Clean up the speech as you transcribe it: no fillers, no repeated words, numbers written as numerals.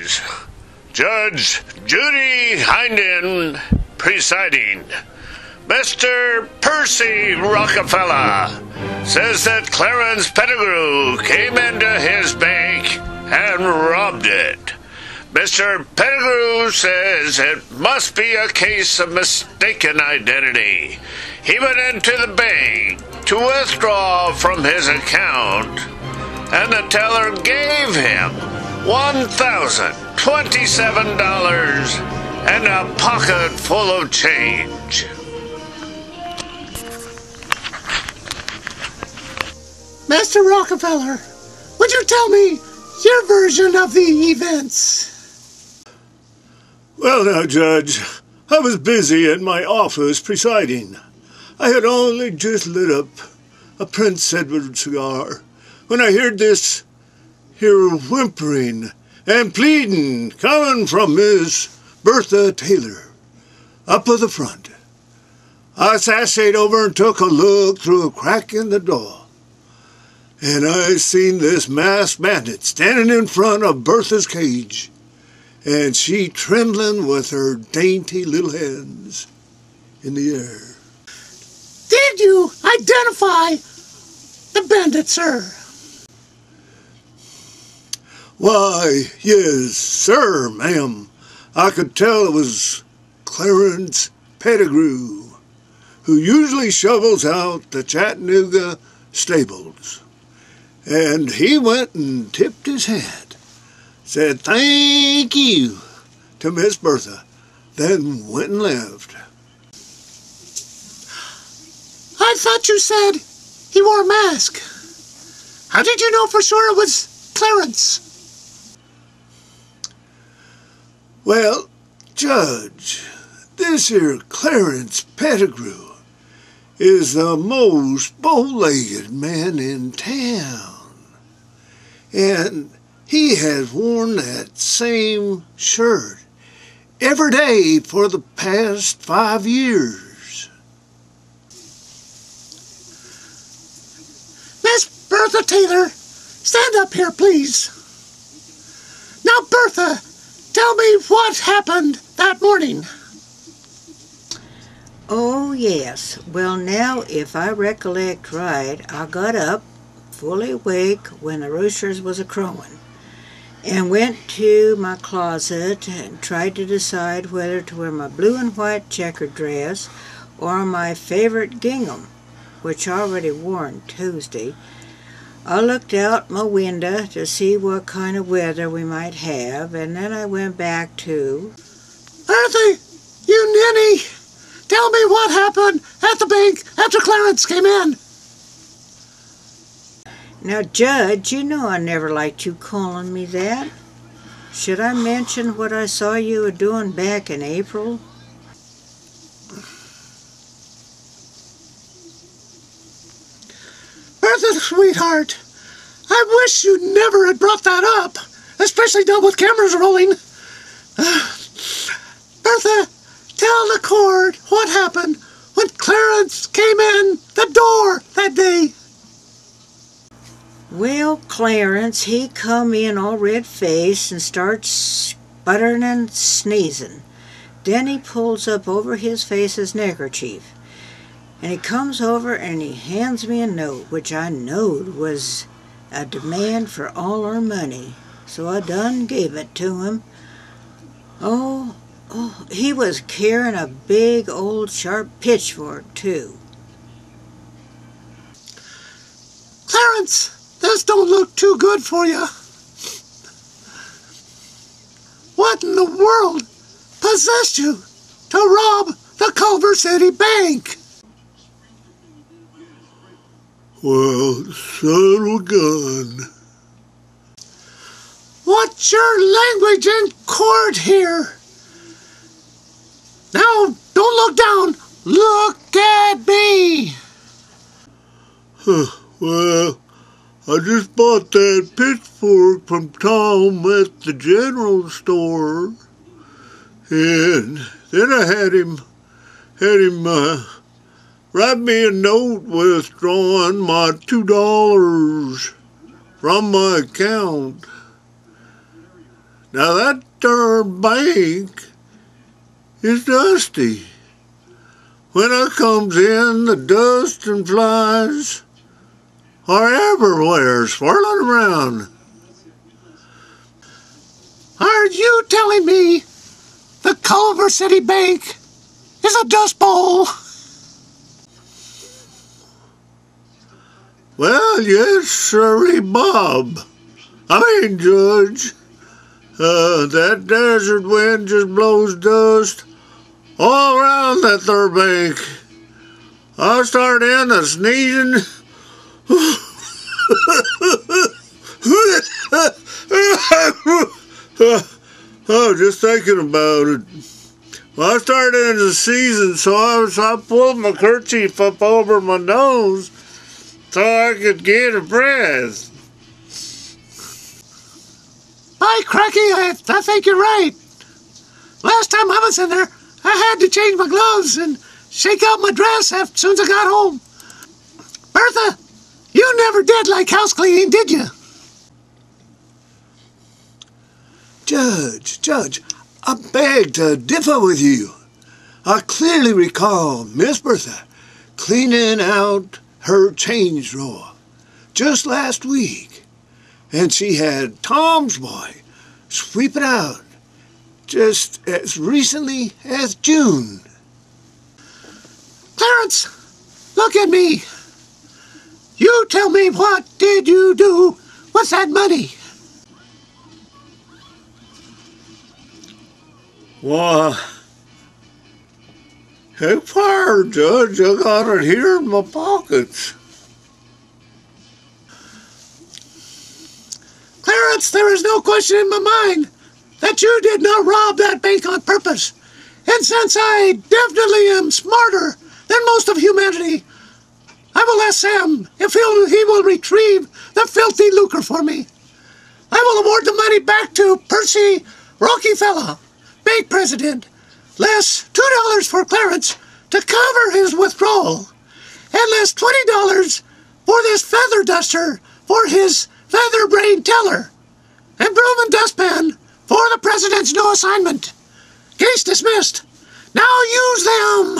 rise. Judge Joodie Heindinn presiding. Mr. Percy Rockefeller says that Clarence Pettigrew came into his bank and robbed it. Mr. Pettigrew says it must be a case of mistaken identity. He went into the bank to withdraw from his account, and the teller gave him $1,027 and a pocket full of change. Mr. Rockefeller, would you tell me your version of the events? Well now, Judge, I was busy at my office presiding. I had only just lit up a Prince Edward cigar when I heard this here whimpering and pleading coming from Miss Bertha Taylor up at the front. I sashayed over and took a look through a crack in the door. And I seen this masked bandit standing in front of Bertha's cage, and she trembling with her dainty little hands in the air. Did you identify the bandit, sir? Why, yes, sir, ma'am. I could tell it was Clarence Pettigrew, who usually shovels out the Chattanooga stables. And he went and tipped his hat, said thank you to Miss Bertha, then went and left. I thought you said he wore a mask. How did you know for sure it was Clarence? Well, Judge, this here Clarence Pettigrew is the most bow-legged man in town. And he has worn that same shirt every day for the past 5 years. Miss Bertha Taylor, stand up here, please. Now, Bertha, tell me what happened that morning. Oh, yes. Well, now, if I recollect right, I got up, fully awake, when the roosters was a-crowing, and went to my closet and tried to decide whether to wear my blue and white checkered dress or my favorite gingham, which I already wore on Tuesday. I looked out my window to see what kind of weather we might have, and then I went back to... Bertha, you ninny! Tell me what happened at the bank after Clarence came in. Now, Judge, you know I never liked you calling me that. Should I mention what I saw you were doing back in April? Bertha, sweetheart, I wish you never had brought that up, especially now with cameras rolling. Bertha, tell the court what happened when Clarence came in the door that day. Well, Clarence, he come in all red-faced and starts sputtering and sneezing. Then he pulls up over his face his neckerchief. And he comes over and he hands me a note, which I knowed was a demand for all our money. So I done gave it to him. Oh, he was carrying a big old sharp pitchfork, too. Clarence, this don't look too good for you. What in the world possessed you to rob the Culver City Bank? Well, son of a gun. What's your language in court here? Now, don't look down. Look at me. Well, I just bought that pitchfork from Tom at the general store, and then I had him write me a note withdrawing my $2 from my account. Now that there bank is dusty. When I comes in, the dust and flies are everywhere, swirling around. Are you telling me the Culver City Bank is a dust bowl? Well, yes, sirree, Bob. I mean, Judge. That desert wind just blows dust all around that there bank. I start in a sneezing. Oh, just thinking about it. Well, I started in the season, so I pulled my kerchief up over my nose so I could get a breath. By cracky, I think you're right. Last time I was in there, I had to change my gloves and shake out my dress as soon as I got home. Bertha, you never did like house cleaning, did you? Judge, I beg to differ with you. I clearly recall Miss Bertha cleaning out her change drawer just last week, and she had Tom's boy sweep it out just as recently as June. Clarence, look at me. You tell me, what did you do with that money? Why, heck fire, Judge, I got it here in my pockets. Clarence, there is no question in my mind that you did not rob that bank on purpose. And since I definitely am smarter than most of humanity, I will ask Sam if he will retrieve the filthy lucre for me. I will award the money back to Percy Rockefeller, bank president, less $2 for Clarence to cover his withdrawal, and less $20 for this feather duster for his feather-brained teller, and broom and dustpan for the president's new assignment. Case dismissed. Now use them!